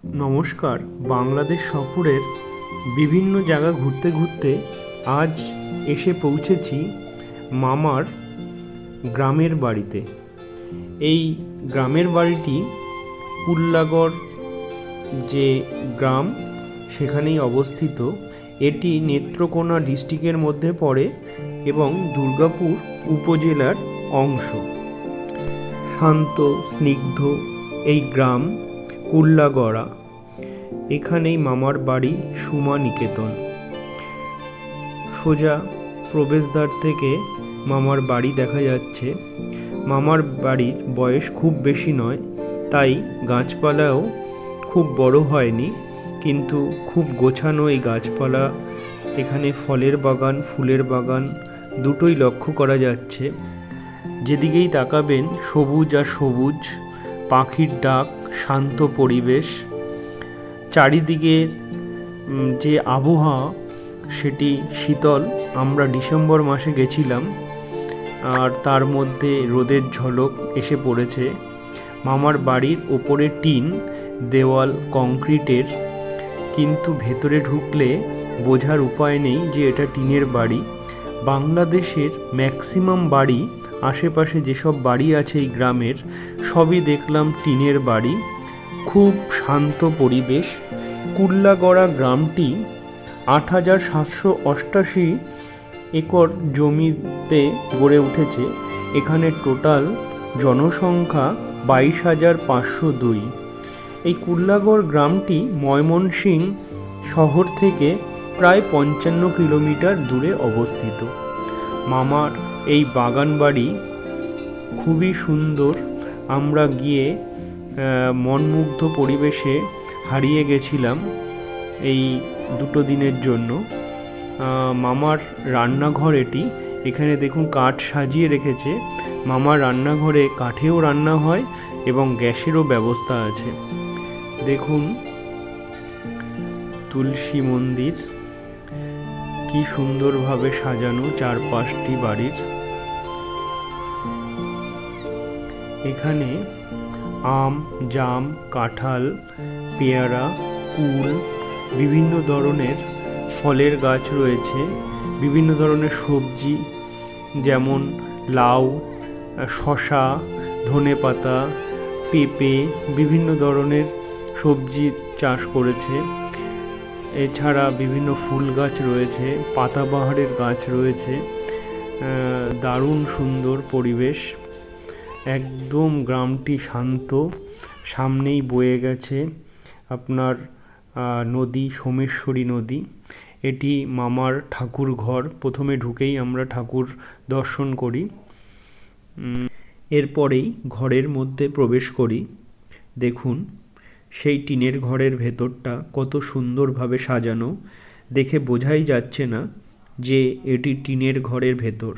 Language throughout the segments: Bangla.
নমস্কার। বাংলাদেশ সফরের বিভিন্ন জায়গা ঘুরতে ঘুরতে আজ এসে পৌঁছেছি মামার গ্রামের বাড়িতে। এই গ্রামের বাড়িটি কুল্লাগড় যে গ্রাম সেখানেই অবস্থিত। এটি নেত্রকোনা ডিস্ট্রিক্টের মধ্যে পড়ে এবং দুর্গাপুর উপজেলার অংশ। শান্ত স্নিগ্ধ এই গ্রাম কুল্লাগড়া। এখানেই মামার বাড়ি সুমা নিকেতন। সোজা প্রবেশদ্বার থেকে মামার বাড়ি দেখা যাচ্ছে। মামার বাড়ির বয়স খুব বেশি নয়, তাই গাছপালাও খুব বড় হয়নি, কিন্তু খুব গোছানো এই গাছপালা। এখানে ফলের বাগান, ফুলের বাগান দুটোই লক্ষ্য করা যাচ্ছে। যেদিকেই তাকাবেন সবুজ আর সবুজ, পাখির ডাক, শান্ত পরিবেশ। চারিদিকের যে আবহাওয়া সেটি শীতল। আমরা ডিসেম্বর মাসে গেছিলাম আর তার মধ্যে রোদের ঝলক এসে পড়েছে। মামার বাড়ির ওপরে টিন, দেওয়াল কংক্রিটের, কিন্তু ভেতরে ঢুকলে বোঝার উপায় নেই যে এটা টিনের বাড়ি। বাংলাদেশের ম্যাক্সিমাম বাড়ি, আশেপাশে যেসব বাড়ি আছে এই গ্রামের, সবই দেখলাম টিনের বাড়ি। খুব শান্ত পরিবেশ। কুল্লাগড়া গ্রামটি ৮৭৮৮ একর জমিতে গড়ে উঠেছে। এখানে টোটাল জনসংখ্যা ২২,৫০২। এই কুল্লাগড় গ্রামটি ময়মনসিংহ শহর থেকে প্রায় ৫৫ কিলোমিটার দূরে অবস্থিত। মামার এই বাগান বাড়ি খুবই সুন্দর। আমরা গিয়ে মনমুগ্ধ পরিবেশে হারিয়ে গেছিলাম এই দুটো দিনের জন্য। মামার রান্নাঘর এটি। এখানে দেখুন কাঠ সাজিয়ে রেখেছে। মামার রান্নাঘরে কাঠেও রান্না হয় এবং গ্যাসেরও ব্যবস্থা আছে। দেখুন তুলসী মন্দির কি সুন্দরভাবে সাজানো চারপাশটি বাড়ির। এখানে আম, জাম, কাঁঠাল, পেয়ারা, কুল, বিভিন্ন ধরনের ফলের গাছ রয়েছে। বিভিন্ন ধরনের সবজি যেমন লাউ, শসা, ধনেপাতা, পেঁপে, বিভিন্ন ধরনের সবজি চাষ করেছে। এছাড়া বিভিন্ন ফুল গাছ রয়েছে, পাতাবাহারের গাছ রয়েছে। দারুণ সুন্দর পরিবেশ। একদম গ্রামটি শান্ত। সামনেই বয়ে গেছে আপনার নদী, সোমেশ্বরী নদী। এটি মামার ঠাকুর ঘর। প্রথমে ঢুকেই আমরা ঠাকুর দর্শন করি, এরপরেই ঘরের মধ্যে প্রবেশ করি। দেখুন সেই টিনের ঘরের ভেতরটা কত সুন্দরভাবে সাজানো। দেখে বোঝাই যাচ্ছে না যে এটি টিনের ঘরের ভেতর।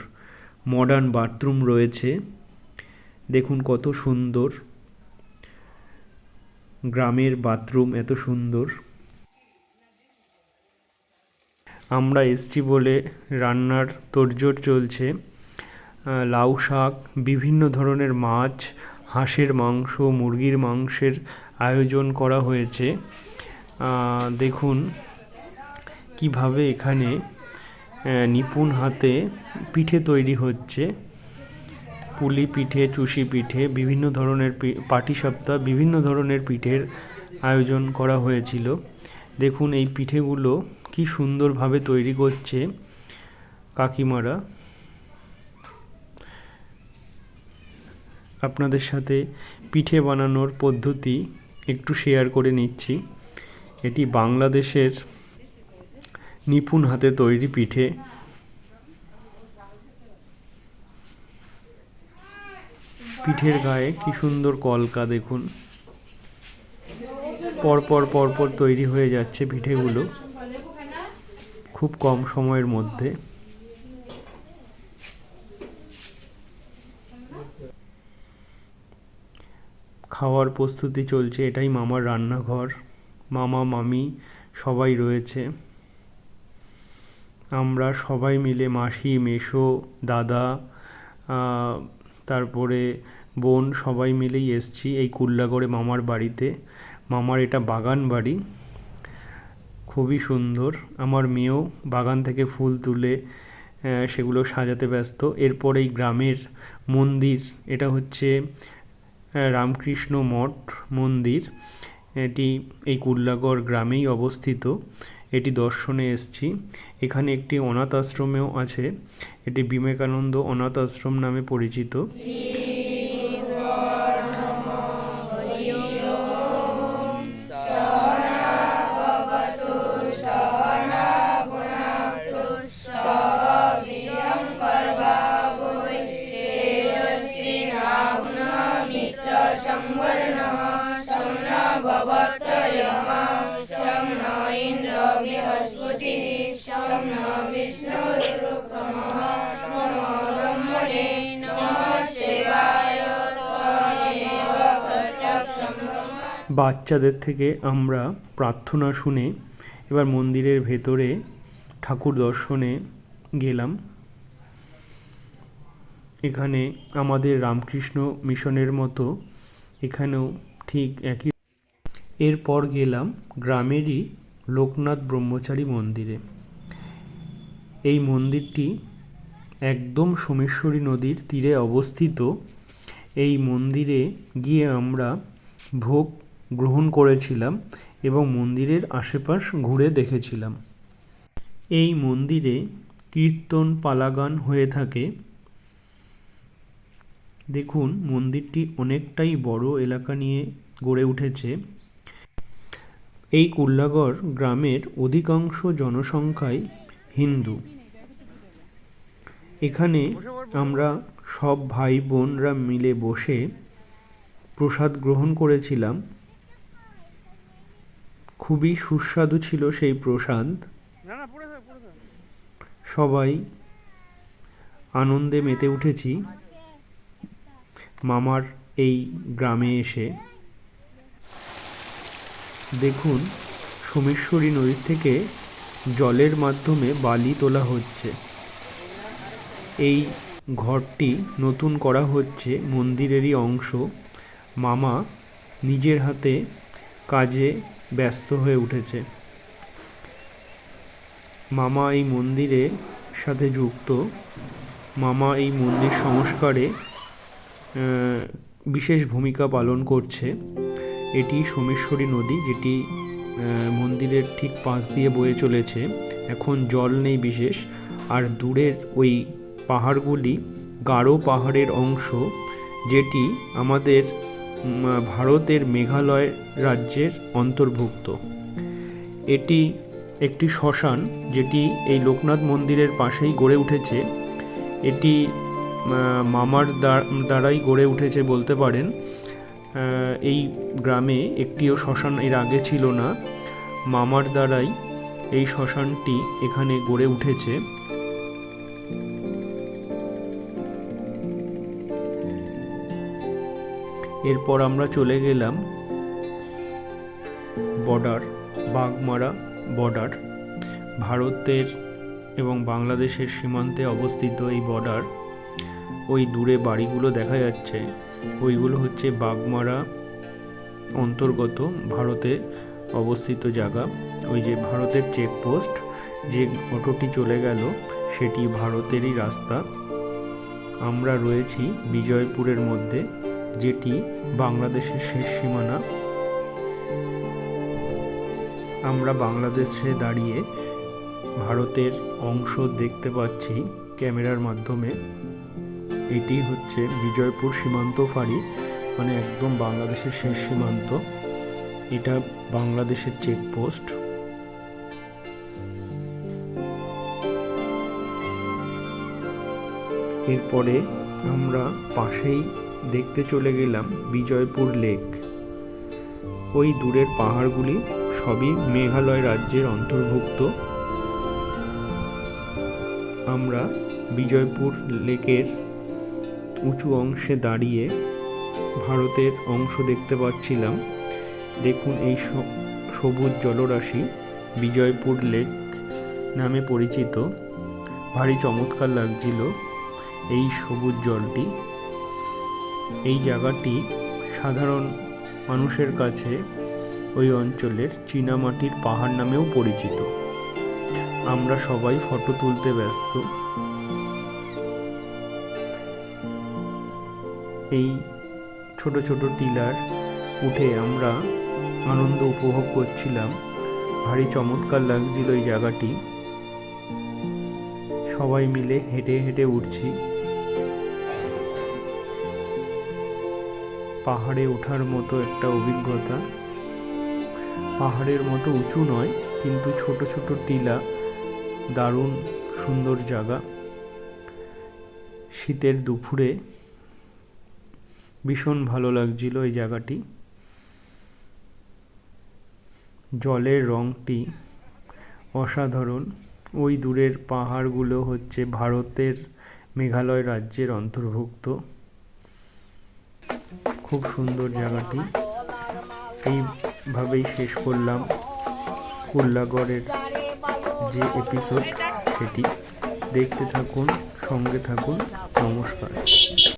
মডার্ন বাথরুম রয়েছে। দেখুন কত সুন্দর গ্রামের বাথরুম, এত সুন্দর। আমরা এসছি বলে রান্নার তোড়জোড় চলছে। লাউ শাক, বিভিন্ন ধরনের মাছ, হাঁসের মাংস, মুরগির মাংসের আয়োজন করা হয়েছে। দেখুন কিভাবে এখানে নিপুণ হাতে পিঠে তৈরি হচ্ছে। পুলি পিঠে, চুষি পিঠে, বিভিন্ন ধরনের পাটিসাপটা, বিভিন্ন ধরনের পিঠের আয়োজন করা হয়েছিল। দেখুন এই পিঠেগুলো কি সুন্দরভাবে তৈরি করছে কাকিমারা। আপনাদের সাথে পিঠে বানানোর পদ্ধতি একটু শেয়ার করে নিচ্ছি। এটি বাংলাদেশের নিপুণ হাতে তৈরি পিঠে। পিঠের গায়ে কি সুন্দর কলকা, দেখুন পরপর পরপর তৈরি হয়ে যাচ্ছে পিঠেগুলো খুব কম সময়ের মধ্যে। খাওয়ার প্রস্তুতি চলছে। এটাই মামার রান্নাঘর। মামা, মামি সবাই রয়েছে। আমরা সবাই মিলে, মাসি, মেসো, দাদা, তারপরে বোন, সবাই মিলেই এসছি এই কুল্লাগড়ে মামার বাড়িতে। মামার এটা বাগান বাড়ি, খুবই সুন্দর। আমার মেয়েও বাগান থেকে ফুল তুলে সেগুলো সাজাতে ব্যস্ত। এরপরেই গ্রামের মন্দির, এটা হচ্ছে রামকৃষ্ণ মঠ মন্দির। এটি এই কুল্লাগড় গ্রামেই অবস্থিত। এটি দর্শনে এসেছি। এখানে একটি অনাথ আশ্রমেও আছে, এটি বিবেকানন্দ অনাথ আশ্রম নামে পরিচিত। বাচ্চাদের থেকে আমরা প্রার্থনা শুনে এবার মন্দিরের ভেতরে ঠাকুর দর্শনে গেলাম। এখানে আমাদের রামকৃষ্ণ মিশনের মতো এখানেও ঠিক একই। এরপর গেলাম গ্রামেরই লোকনাথ ব্রহ্মচারী মন্দিরে। এই মন্দিরটি একদম সোমেশ্বরী নদীর তীরে অবস্থিত। এই মন্দিরে গিয়ে আমরা ভোগ গ্রহণ করেছিলাম এবং মন্দিরের আশেপাশ ঘুরে দেখেছিলাম। এই মন্দিরে কীর্তন পালাগান হয়ে থাকে। দেখুন, মন্দিরটি অনেকটাই বড় এলাকা নিয়ে গড়ে উঠেছে। এই কুল্লাগড় গ্রামের অধিকাংশ জনসংখ্যাই হিন্দু। এখানে আমরা সব ভাই বোনরা মিলে বসে প্রসাদ গ্রহণ করেছিলাম। খুবই সুস্বাদু ছিল সেই প্রসাদ। সবাই আনন্দে মেতে উঠেছি মামার এই গ্রামে এসে। দেখুন, সোমেশ্বরী নদী থেকে জলের মাধ্যমে বালি তোলা হচ্ছে। এই ঘরটি নতুন করা হচ্ছে, মন্দিরেরই অংশ। মামা নিজের হাতে কাজে ব্যস্ত হয়ে উঠেছে। মামা এই মন্দিরের সাথে যুক্ত। মামা এই মন্দির সংস্কারে বিশেষ ভূমিকা পালন করছে। এটি সোমেশ্বরী নদী, যেটি মন্দিরের ঠিক পাশ দিয়ে বয়ে চলেছে। এখন জল নেই বিশেষ। আর দূরের ওই পাহাড়গুলি গারো পাহাড়ের অংশ, যেটি আমাদের ভারতের মেঘালয় রাজ্যের অন্তর্ভুক্ত। এটি একটি শ্মশান, যেটি এই লোকনাথ মন্দিরের পাশেই গড়ে উঠেছে। এটি মামার দ্বারাই গড়ে উঠেছে বলতে পারেন। এই গ্রামে একটিও শ্মশান এর আগে ছিল না। মামার দ্বারাই এই শ্মশানটি এখানে গড়ে উঠেছে। এরপর আমরা চলে গেলাম বর্ডার, বাগমারা বর্ডার। ভারতের এবং বাংলাদেশের সীমান্তে অবস্থিত এই বর্ডার। ওই দূরে বাড়িগুলো দেখা যাচ্ছে, ওইগুলো হচ্ছে বাগমারা অন্তর্গত ভারতে অবস্থিত জায়গা। ওই যে ভারতের চেকপোস্ট, যে অটোটি চলে গেল, সেটি ভারতেরই রাস্তা। আমরা রয়েছি বিজয়পুরের মধ্যে, যেটি বাংলাদেশের শেষ সীমানা। আমরা বাংলাদেশে দাঁড়িয়ে ভারতের অংশ দেখতে পাচ্ছি ক্যামেরার মাধ্যমে। এটি হচ্ছে বিজয়পুর সীমান্ত ফাঁড়ি, মানে একদম বাংলাদেশের শেষ সীমান্ত। এটা বাংলাদেশের চেকপোস্ট। এরপরে আমরা পাশেই দেখতে চলে গেলাম বিজয়পুর লেক। ওই দূরের পাহাড়গুলি সবই মেঘালয় রাজ্যের অন্তর্ভুক্ত। আমরা বিজয়পুর লেকের উঁচু অংশে দাঁড়িয়ে ভারতের অংশ দেখতে পাচ্ছিলাম। দেখুন, এই সবুজ জলরাশি বিজয়পুর লেক নামে পরিচিত। ভারী চমৎকার লাগছিল এই সবুজ জলটি। এই জায়গাটি সাধারণ মানুষের কাছে ওই অঞ্চলের চীনামাটির পাহাড় নামেও পরিচিত। আমরা সবাই ফটো তুলতে ব্যস্ত। এই ছোট ছোট টিলার উঠে আমরা আনন্দ উপভোগ করছিলাম। ভারী চমৎকার লাগছিল এই জায়গাটি। সবাই মিলে হেঁটে হেঁটে উঠছি। পাহাড়ে ওঠার মতো একটা অভিজ্ঞতা। পাহাড়ের মতো উঁচু নয়, কিন্তু ছোট ছোট টিলা, দারুণ সুন্দর জায়গা। শীতের দুপুরে ভীষণ ভালো লাগছিল এই জায়গাটি। জলের রঙটি অসাধারণ। ওই দূরের পাহাড়গুলো হচ্ছে ভারতের মেঘালয় রাজ্যের অন্তর্ভুক্ত। খুব সুন্দর জায়গাটি। এইভাবেই শেষ করলাম কুল্লাগড়ের যে এপিসোড, সেটি দেখতে থাকুন, সঙ্গে থাকুন। নমস্কার।